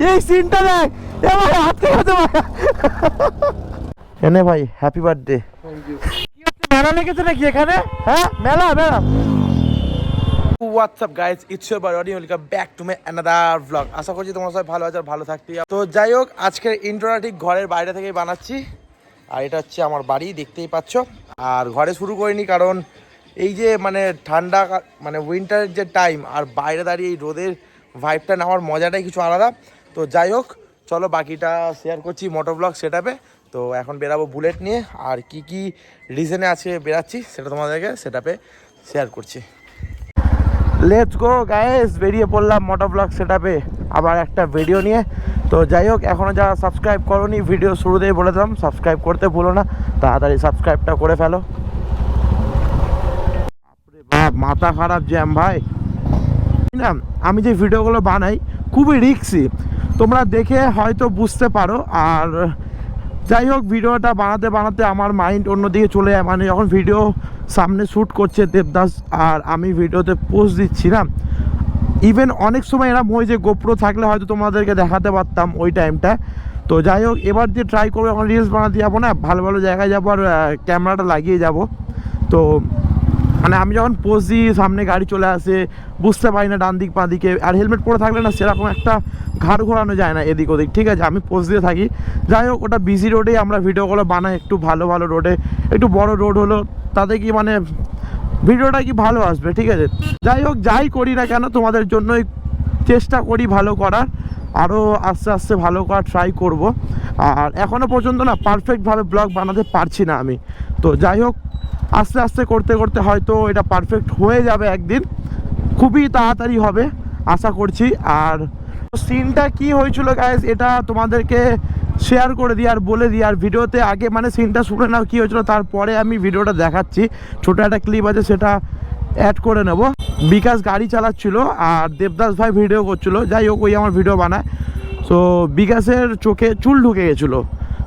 এই সিনটা দেখ, এ ভাই আটকে গেছে ভাই। এনে ভাই হ্যাপি বার্থডে। কি হচ্ছে, মেলা লেগেছে নাকি এখানে? হ্যাঁ মেলা মেলা। What's up guys, it's your boy Roni, welcome back to my another vlog. আশা করছি তোমার সবাই ভালো আছে আর ভালো থাকতে। তো যাই হোক, আজকের ইন্ট্রোটা ঠিক ঘরের বাইরে থেকেই বানাচ্ছি। আর এটা হচ্ছে আমার বাড়ি, দেখতেই পাচ্ছ। আর ঘরে শুরু করিনি কারণ এই যে মানে ঠান্ডা, মানে উইন্টারের যে টাইম, আর বাইরে দাঁড়িয়ে এই রোদের ভাইবটা নেওয়ার মজাটাই কিছু আলাদা। তো যাই হোক, চলো বাকিটা শেয়ার করছি মোটর ব্লগ সেটআপে। তো এখন বেরাবো বুলেট নিয়ে, আর কি কি রিজনে আছে বেরাচ্ছি সেটা তোমাদেরকে সেটআপে শেয়ার করছি। লেটস গো গাইস, বেরিয়ে পড়লাম মোটর ব্লগ সেটআপে আবার একটা ভিডিও নিয়ে। তো যাই হোক, এখনও যারা সাবস্ক্রাইব করোনি, ভিডিও শুরুতেই বলে দিলাম সাবস্ক্রাইব করতে ভুলো না, তাড়াতাড়ি সাবস্ক্রাইবটা করে ফেলো। মাথা খারাপ জ্যাম ভাই না। আমি যে ভিডিওগুলো বানাই খুবই রিস্কি, তোমরা দেখে হয়তো বুঝতে পারো। আর যাই হোক, ভিডিওটা বানাতে বানাতে আমার মাইন্ড অন্যদিকে চলে যায়। মানে যখন ভিডিও সামনে শ্যুট করছে দেবদাস আর আমি ভিডিওতে পোস্ট দিচ্ছি না, ইভেন অনেক সময় এরা ওই যে গোপ্রো থাকলে হয়তো তোমাদেরকে দেখাতে পারতাম ওই টাইমটা। তো যাই হোক, এবার দিয়ে ট্রাই করবো, এখন রিলস বানাতে যাবো না, ভালো ভালো জায়গায় যাবো আর ক্যামেরাটা লাগিয়ে যাব। তো মানে আমি যখন পোজ দিই সামনে গাড়ি চলে আসে, বুঝতে পারি না ডান দিক বাঁ দিকে। আর হেলমেট পরে থাকলে না সেরকম একটা ঘাড় ঘোরানো যায় না এদিক ওদিক, ঠিক আছে। আমি পোজ দিয়ে থাকি। যাই হোক, ওটা বিজি রোডেই আমরা ভিডিওগুলো বানাই, একটু ভালো ভালো রোডে, একটু বড় রোড হলো তাতে কি মানে ভিডিওটা কি ভালো আসবে, ঠিক আছে। যাই হোক, যাই করি না কেন তোমাদের জন্যই চেষ্টা করি ভালো করার, আরও আস্তে আস্তে ভালো করার ট্রাই করব। আর এখনও পর্যন্ত না পারফেক্টভাবে ব্লগ বানাতে পারছি না আমি। তো যাই হোক, আস্তে আস্তে করতে করতে হয়তো এটা পারফেক্ট হয়ে যাবে একদিন, খুবই তাড়াতাড়ি হবে আশা করছি। আর সিনটা কি হয়েছিল গাইস, এটা তোমাদেরকে শেয়ার করে দিই আর বলে দিই। আর ভিডিওতে আগে মানে সিনটা শুনে নাও কী হয়েছিল, তারপরে আমি ভিডিওটা দেখাচ্ছি। ছোটো একটা ক্লিপ আছে, সেটা অ্যাড করে নেব। বিকাশ গাড়ি চালাচ্ছিল আর দেবদাস ভাই ভিডিও করছিল। যাই হোক, ওই আমার ভিডিও বানায়। তো বিকাশের চোখে চুল ঢুকে গেছিলো।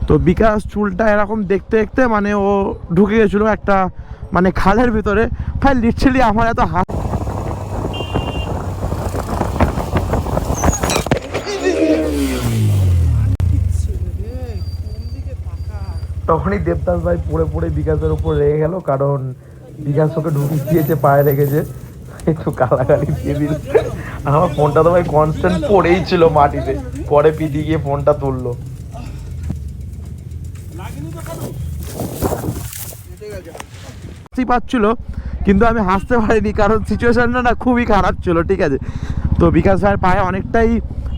তো বিকাশ চুলটা এরকম দেখতে দেখতে মানে ও ঢুকে গেছিলো একটা মানে খালের ভিতরে। ভাই লিটারালি আমার এত হাত, তখনই দেবদাস ভাই পড়ে পড়ে বিকাশের উপর রেগে গেল, কারণ বিকাশ ওকে ঢুকিয়ে দিয়েছে, পায়ে লেগেছে, একটু কালাকালি দিয়ে দিল। আমার ফোনটা তো ভাই কনস্ট্যান্ট পড়েই ছিল মাটিতে, পরে পিটি গিয়ে ফোনটা তুললো। পাচ্ছিল কিন্তু আমি হাসতে পারিনি, কারণ সিচুয়েশনটা না খুবই খারাপ ছিল, ঠিক আছে। তো বিকাশ ভাইয়ের পায়ে অনেকটাই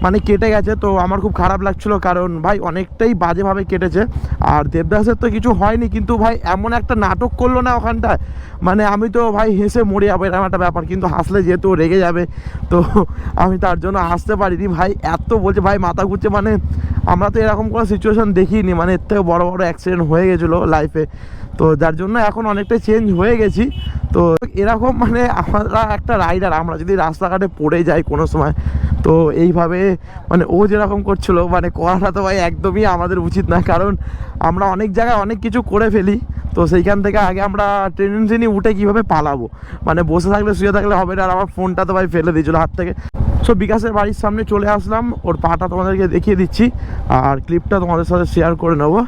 মানে কেটে গেছে। তো আমার খুব খারাপ লাগছিল, কারণ ভাই অনেকটাই বাজেভাবে কেটেছে। আর দেবদাসের তো কিছু হয়নি, কিন্তু ভাই এমন একটা নাটক করলো না ওখানটায়, মানে আমি তো ভাই হেসে মরে যাবো এরকম একটা ব্যাপার। কিন্তু হাসলে যেহেতু রেগে যাবে, তো আমি তার জন্য হাসতে পারিনি। ভাই এত বলছে, ভাই মাথা ঘুরছে, মানে আমরা তো এরকম কোনো সিচুয়েশন দেখিনি, মানে এর থেকে বড় বড় অ্যাক্সিডেন্ট হয়ে গেছিলো লাইফে। তো যার জন্য এখন অনেকটাই চেঞ্জ হয়ে গেছি। তো এরকম মানে আমরা একটা রাইডার, আমরা যদি রাস্তাঘাটে পড়ে যাই কোনো সময়, তো এইভাবে মানে ও যেরকম করছিলো মানে করাটা তো ভাই একদমই আমাদের উচিত না। কারণ আমরা অনেক জায়গায় অনেক কিছু করে ফেলি। তো সেইখান থেকে আগে আমরা ট্রেনে উঠে কীভাবে পালাবো, মানে বসে থাকলে শুয়ে থাকলে হবে না। আর আমার ফোনটা তো ভাই ফেলে দিয়েছিলো হাত থেকে। সো বিকাশের বাড়ির সামনে চলে আসলাম, ওর পাটা তোমাদেরকে দেখিয়ে দিচ্ছি আর ক্লিপটা তোমাদের সাথে শেয়ার করে নেবো।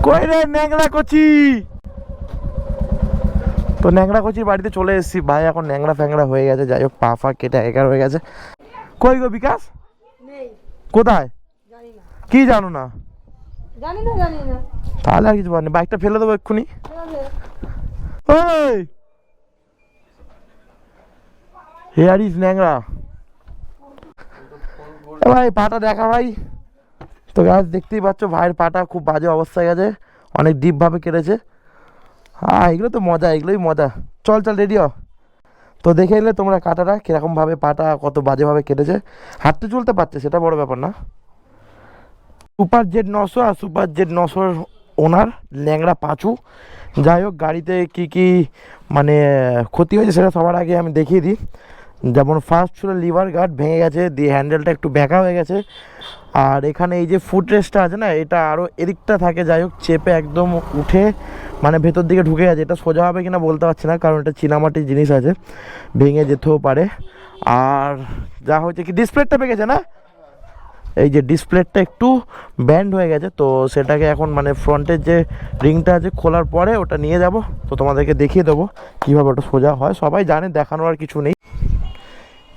কই রে ন্যাংরা কচি? তো ন্যাংরা কচির বাড়িতে চলে এসেছি ভাই, এখন ন্যাংরা ফ্যাংরা হয়ে গেছে। যাই হোক, পা ফা কেটে একার হয়ে গেছে। কই গো বিকাশ? কোথায়? কি জানো না? তাহলে আর কিছু বলেনি, বাইকটা ফেলে দেবো এক্ষুনি। হেয়ার ইজ ন্যাংরা ভাই, পাটা দেখা ভাই। তো গাছ দেখতেই পাচ্ছ, ভাইয়ের পাটা খুব বাজে অবস্থায় গেছে, অনেক ডিপভাবে কেটেছে। হ্যাঁ, এগুলো তো মজা, এগুলোই মজা। চল চল রেডি হ। তো দেখে এলে তোমরা কাটাটা কীরকমভাবে পাটা কত বাজেভাবে কেটেছে। হাঁটতে চলতে পারছে, সেটা বড় ব্যাপার না। সুপার জেড 900 আর সুপার জেড 900-র ওনার ল্যাংড়া পাঁচু। যাই হোক, গাড়িতে কি কি মানে ক্ষতি হয়েছে সেটা সবার আগে আমি দেখিয়ে দিই। যেমন ফার্স্ট ছিল লিভার গার্ড ভেঙে গেছে, দিয়ে হ্যান্ডেলটা একটু ব্যাঁকা হয়ে গেছে। আর এখানে এই যে ফুট রেস্টটা আছে না, এটা আরও এদিকটা থাকে। যাই হোক, চেপে একদম উঠে মানে ভেতর দিকে ঢুকে গেছে। এটা সোজা হবে কিনা বলতে পারছি না, কারণ এটা চীনামাটির জিনিস আছে, ভেঙে যেতেও পারে। আর যা হচ্ছে কি ডিসপ্লেটা ভেঙেছে না, এই যে ডিসপ্লেটা একটু ব্যান্ড হয়ে গেছে, তো সেটাকে এখন মানে ফ্রন্টের যে রিংটা আছে খোলার পরে ওটা নিয়ে যাব, তো তোমাদেরকে দেখিয়ে দেবো কীভাবে ওটা সোজা হয়। সবাই জানে, দেখানোর আর কিছু নেই।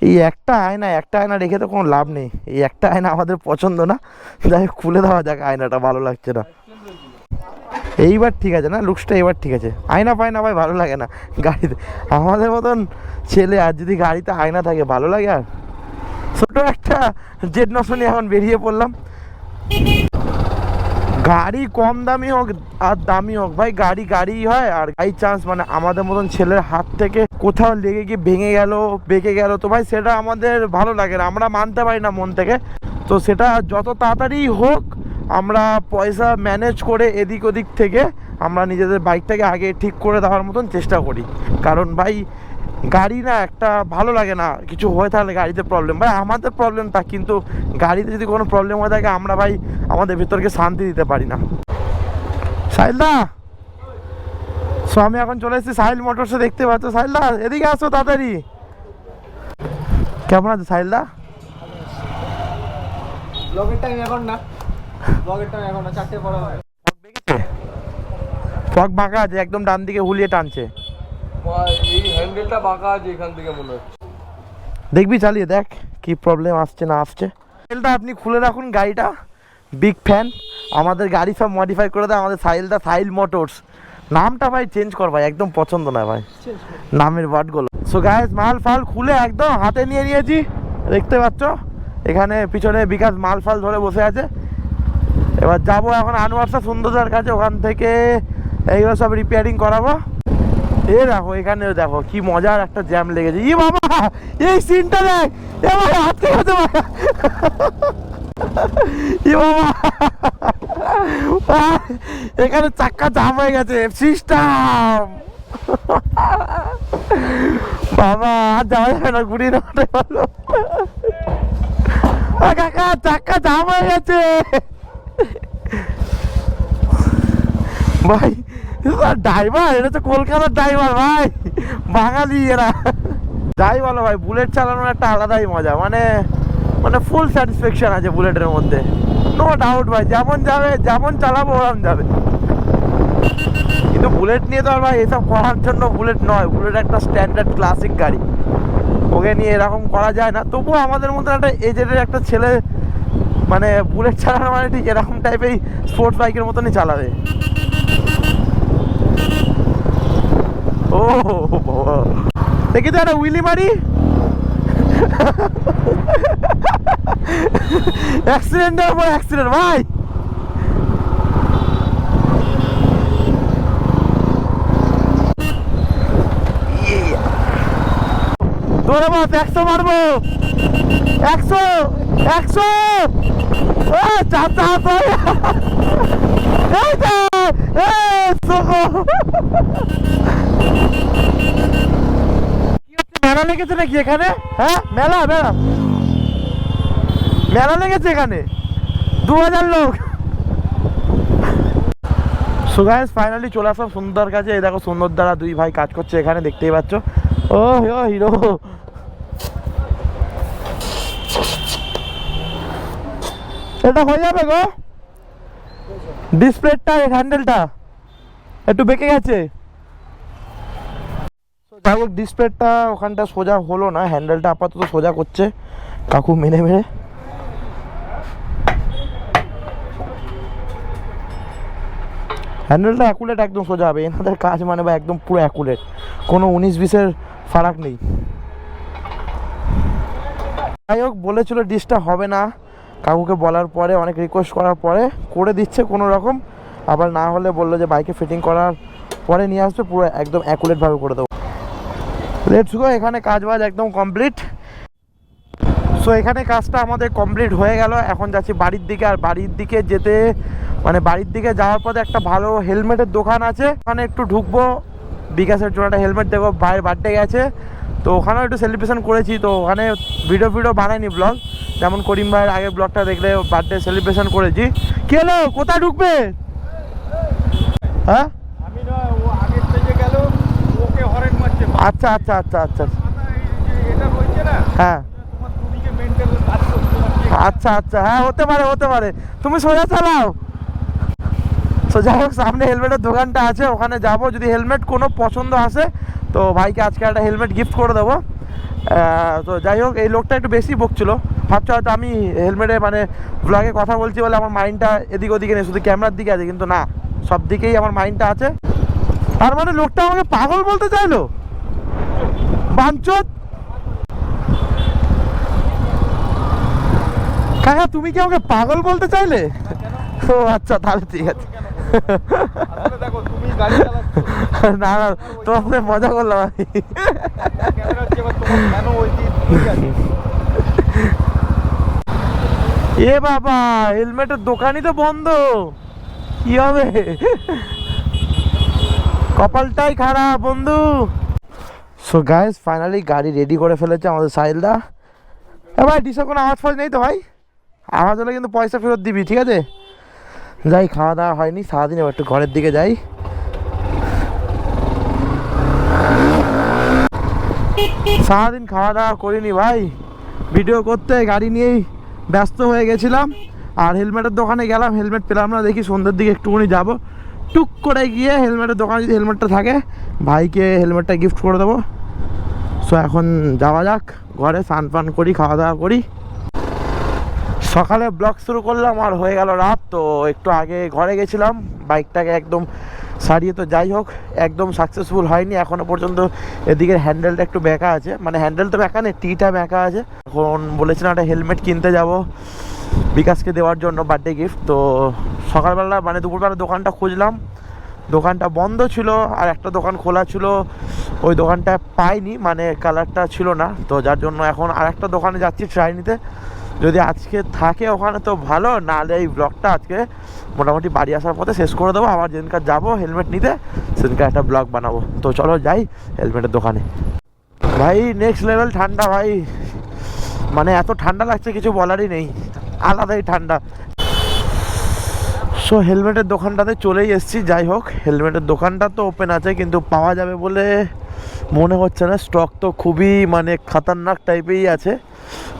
এই একটা আয়না রেখে তো কোনো লাভ নেই, এই একটা আয়না আমাদের পছন্দ না, যাই হোক খুলে দেওয়া যাক, আয়নাটা ভালো লাগছে না। এইবার ঠিক আছে না, লুকসটা এবার ঠিক আছে। আয়না ফায়না ভাই ভালো লাগে না গাড়িতে, আমাদের মতন ছেলে আর যদি গাড়িতে আয়না থাকে ভালো লাগে? আর ছোট একটা জেড নশো নিয়ে এখন বেরিয়ে পড়লাম। গাড়ি কম দামি হোক আর দামি হোক ভাই, গাড়ি হয়। আর বাই চান্স মানে আমাদের মতন ছেলের হাত থেকে কোথাও লেগে গিয়ে ভেঙে গেল, বেঁকে গেল, তো ভাই সেটা আমাদের ভালো লাগে না, আমরা মানতে পারি না মন থেকে। তো সেটা যত তাড়াতাড়ি হোক আমরা পয়সা ম্যানেজ করে এদিক ওদিক থেকে আমরা নিজেদের বাইকটাকে আগে ঠিক করে দেওয়ার মতন চেষ্টা করি। কারণ ভাই গাড়ি না একটা ভালো লাগে না, কিছু হয়ে থাকলে গাড়িতে প্রবলেম, ভাই আমাদের প্রবলেম তা, কিন্তু গাড়িতে যদি কোনো প্রবলেম হয়ে থাকে আমরা ভাই আমাদের ভেতরকে শান্তি দিতে পারি না। সাহিলদা, সো আমি এখন চলে এসেছি সাহিল মোটরসে, দেখতে পাচ্ছ। সাহিলদা এদিকে আসো তাড়াতাড়ি। কেমন আছে সাহিলদা? ব্লগের টাইম এখন না, চারটে পরে হয়। ফগ বাঁকা আছে, একদম ডান দিকে হুলিয়ে টানছে। এই হ্যান্ডেলটা বাঁকা আছে এখান থেকে মনে হচ্ছে। দেখবি চালিয়ে দেখ কি প্রবলেম আসছে না আসছে। সাহিলদা আপনি খুলে রাখুন গাড়িটা, বিগ ফ্যান, আমাদের গাড়ি সব মডিফাই করে দেয় আমাদের সাহিলদা। সাহিল মোটরস নামটা ভাই চেঞ্জ কর ভাই, একদম পছন্দ না ভাই নামের ওয়ার্ডগুলো। সো গাইস মাল ফাল খুলে একদম হাতে নিয়ে নিয়েছি, দেখতে পাচ্ছ এখানে পিছনে বিকাশ মাল ফাল ধরে বসে আছে। এবার যাবো এখন আনোয়ারসা সুন্দরদার কাছে, ওখান থেকে এইগুলো সব রিপেয়ারিং করাবো। এ দেখো এখানে দেখো কি মজার একটা জ্যাম লেগেছে। ই বাবা এই সিনটা দেখ, এ ভাই হাতে হাতে ই বাবা এখানে চাক্কা জাম হয়ে গেছে সিস্টেম। বাবা আর যাওয়া যাবে না, ঘুরিয়ে নেওয়াটাই ভালো। কাকা চাক্কা জাম হয়ে গেছে ভাই, ড্রাইভার এটা তো কলকাতার ড্রাইভার ভাই, বাঙালি এরা। যাই বলো ভাই, বুলেট চালানোর একটা আলাদাই মজা, মানে মানে ফুল স্যাটিসফ্যাকশন আছে বুলেটের মধ্যে, নো ডাউট ভাই। যেমন যাবে, যেমন চালাবো ওরম যাবে। কিন্তু বুলেট নিয়ে তো আর ভাই এসব করার জন্য বুলেট নয়, বুলেট একটা স্ট্যান্ডার্ড ক্লাসিক গাড়ি, ওকে নিয়ে এরকম করা যায় না। তবুও আমাদের মধ্যে একটা এজেডের একটা ছেলে মানে বুলেট চালানো মানে ঠিক এরকম টাইপের স্পোর্টস বাইকের মতনই চালাবে। ও দেখি তো একটা উইলি মারি, অ্যাক্সিডেন্টের পর অ্যাক্সিডেন্ট ভাই। তোরে বাস 100 মারবো, 100 চাচা মেলা লেগেছে নাকি এখানে? হ্যাঁ মেলা মেলা মেলা লেগেছে এখানে, 2000 লোক। সো গাইস ফাইনালি চলে আসলাম সুন্দর কাছে। এই দেখো সুন্দর দ্বারা দুই ভাই কাজ করছে এখানে, দেখতেই পাচ্ছ। ও হিরো, এটা হয়ে যাবে গো। ডিসপ্লেটা হ্যান্ডেলটা একটু বেঁকে গেছে, যাই হোক ডিসপ্লেটা ওখানটা সোজা হলো না, হ্যান্ডেলটা আপাতত সোজা করছে কাকু মেরে মেরে। হ্যান্ডেলটা অ্যাকুরেট একদম সোজা হবে, এনাদের কাজ মানে বা একদম পুরো অ্যাকুরেট, কোনো 19-20-এর ফারাক নেই। যাই হোক বলেছিল ডিসটা হবে না, কাকুকে বলার পরে অনেক রিকোয়েস্ট করার পরে করে দিচ্ছে কোনো রকম, আবার না হলে বললো যে বাইকে ফিটিং করার পরে নিয়ে আসবে, পুরো একদম অ্যাকুরেটভাবে করে দেবো। লেটস গো, এখানে কাজ বাজ একদম কমপ্লিট। সো এখানে কাজটা আমাদের কমপ্লিট হয়ে গেল, এখন যাচ্ছি বাড়ির দিকে। আর বাড়ির দিকে যেতে মানে বাড়ির দিকে যাওয়ার পথে একটা ভালো হেলমেটের দোকান আছে, ওখানে একটু ঢুকবো, বিকাশের জন্য একটা হেলমেট দেবো, ভাইয়ের বার্থডে গেছে তো ওখানেও একটু সেলিব্রেশন করেছি। তো ওখানে ভিডিও বানাইনি ব্লগ, যেমন করিম ভাইয়ের আগের ব্লগটা দেখলে বার্থডে সেলিব্রেশন করেছি। কি হলো, কোথায় ঢুকবে? হ্যাঁ আমি নয়, ও আগের থেকে গেল, ওকে হরেন মারছে। আচ্ছা আচ্ছা আচ্ছা আচ্ছা এটা বলছে না, হ্যাঁ তোমার দুদিকে মেন্টাল কাজ করছে না, আচ্ছা আচ্ছা, হ্যাঁ হতে পারে হতে পারে, তুমি সোজা চালাও। তো যাই হোক, সামনে হেলমেটের দোকানটা আছে, ওখানে যাব, যদি হেলমেট কোনো পছন্দ আসে তো ভাইকে আজকে একটা হেলমেট গিফট করে দেবো। তো যাই হোক, এই লোকটা একটু বেশি বকছিল, ভাবছো হয়তো আমি হেলমেটে মানে ব্লগে কথা বলছি বলে আমার মাইন্ডটা এদিক ওদিকে নেই, শুধু ক্যামেরার দিকে আছে, কিন্তু না, সব দিকেই আমার মাইন্ডটা আছে। আর মানে লোকটা আমাকে পাগল বলতে চাইলো, বাঞ্চোত। কাকা তুমি কি আমাকে পাগল বলতে চাইলে? ও আচ্ছা, তাহলে ঠিক আছে। আসলে দেখো তুমি গাড়ি চালাচ্ছ, না না, তোমার সাথে মজা করলাম আমি। ক্যামেরা হচ্ছে, এবার তোমার কেন ওই ঠিক আছে। এ বাবা, হেলমেটের দোকানই তো বন্ধ, কি হবে? কপালটাই খারাপ বন্ধু। সো গাইস, ফাইনালি গাড়ি রেডি করে ফেলেছে আমাদের সাহিলদা। এ ভাই, ডিসে কোনো আওয়াজ ফাজ নেই তো ভাই? আওয়াজ হলে কিন্তু পয়সা ফেরত দিবি, ঠিক আছে? যাই, খাওয়া দাওয়া হয়নি সারাদিন, এবার একটু ঘরের দিকে যাই। সারাদিন খাওয়া দাওয়া করিনি ভাই, ভিডিও করতে গাড়ি নিয়েই ব্যস্ত হয়ে গেছিলাম। আর হেলমেটের দোকানে গেলাম, হেলমেট পেলাম না, দেখি সন্ধ্যের দিকে একটুখানি যাব, টুক করে গিয়ে হেলমেটের দোকানে যদি হেলমেটটা থাকে ভাইকে হেলমেটটা গিফট করে দেবো। সো এখন যাওয়া যাক ঘরে, স্নান পান করি, খাওয়া দাওয়া করি। সকালে ব্লগ শুরু করলাম আর হয়ে গেল রাত। তো একটু আগে ঘরে গেছিলাম, বাইকটাকে একদম সারিয়ে, তো যাই হোক একদম সাকসেসফুল হয়নি এখনও পর্যন্ত। এদিকের হ্যান্ডেলটা একটু ব্যাকা আছে, মানে হ্যান্ডেল তো ব্যাকা নেই, টিটা ব্যাকা আছে। এখন বলেছিলাম একটা হেলমেট কিনতে যাব বিকাশকে দেওয়ার জন্য বার্থডে গিফট। তো সকালবেলা মানে দুপুরবেলা দোকানটা খুঁজলাম, দোকানটা বন্ধ ছিল, আর একটা দোকান খোলা ছিল, ওই দোকানটা পাইনি, মানে কালারটা ছিল না। তো যার জন্য এখন আর একটা দোকানে যাচ্ছি ট্রাই নিতে, যদি আজকে থাকে ওখানে তো ভালো, নাহলে এই ব্লগটা আজকে মোটামুটি বাড়ি আসার পথে শেষ করে দেবো। আবার যেদিনকার যাবো হেলমেট নিতে সেদিনকার একটা ব্লগ বানাবো। তো চলো যাই হেলমেটের দোকানে। ভাই নেক্সট লেভেল ঠান্ডা ভাই, মানে এত ঠান্ডা লাগছে কিছু বলারই নেই, আলাদাই ঠান্ডা। সো হেলমেটের দোকানটাতে চলেই এসেছি। যাই হোক, হেলমেটের দোকানটা তো ওপেন আছে, কিন্তু পাওয়া যাবে বলে মনে হচ্ছে না। স্টক তো খুবই মানে খাতারনাক টাইপেরই আছে,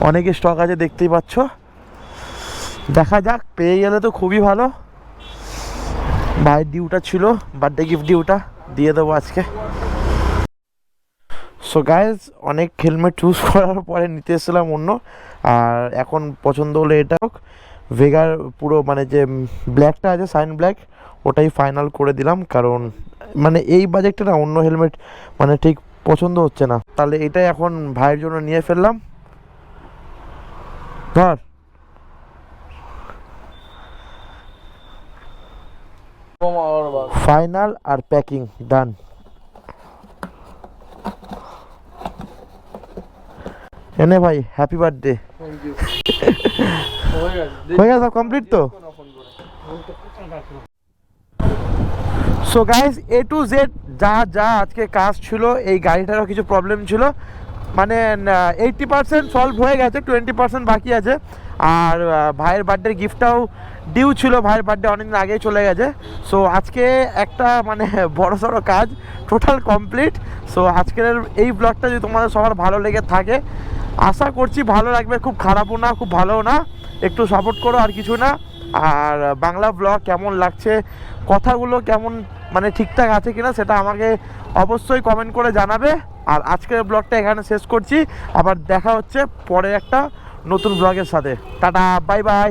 অনেকই স্টক আছে দেখতেই পাচ্ছ। দেখা যাক, পেয়ে গেলে তো খুবই ভালো। ভাইয়ের ডিউটা ছিল, বার্থডে গিফট ডিউটা দিয়ে দেবো আজকে। সো গাইজ, অনেক হেলমেট চুজ করার পরে নিতে এসেছিলাম অন্য, আর এখন পছন্দ হলো এটা। হোক ভেগার পুরো মানে যে ব্ল্যাকটা আছে সাইন ব্ল্যাক, ওটাই ফাইনাল করে দিলাম, কারণ মানে এই বাজেটটা না অন্য হেলমেট মানে ঠিক পছন্দ হচ্ছে না। তাহলে এটাই এখন ভাইয়ের জন্য নিয়ে ফেললাম। ধর ফাইনাল আর প্যাকিং ডান। এনে ভাই, হ্যাপি বার্থডে। হয়ে গেছে, সব কমপ্লিট তো। So guys, A to Z যা যা আজকে কাজ ছিল, এই গাড়িটারও কিছু প্রবলেম ছিল, মানে 80% সলভ হয়ে গেছে, 20% বাকি আছে। আর ভাইয়ের বার্থডে গিফটটাও ডিউ ছিল, ভাইয়ের বার্থডে অনেকদিন আগেই চলে গেছে। সো আজকে একটা মানে বড় সড়ো কাজ টোটাল কমপ্লিট। সো আজকের এই ব্লগটা যদি তোমাদের সবার ভালো লেগে থাকে, আশা করছি ভালো লাগবে, খুব খারাপও না খুব ভালোও না, একটু সাপোর্ট করো আর কিছু না। আর বাংলা ব্লগ কেমন লাগছে, কথাগুলো কেমন মানে ঠিকঠাক আছে কিনা সেটা আমাকে অবশ্যই কমেন্ট করে জানাবে। আর আজকের ব্লগটা এখানে শেষ করছি, আবার দেখা হচ্ছে পরে একটা নতুন ব্লগের সাথে। Tata, bye bye.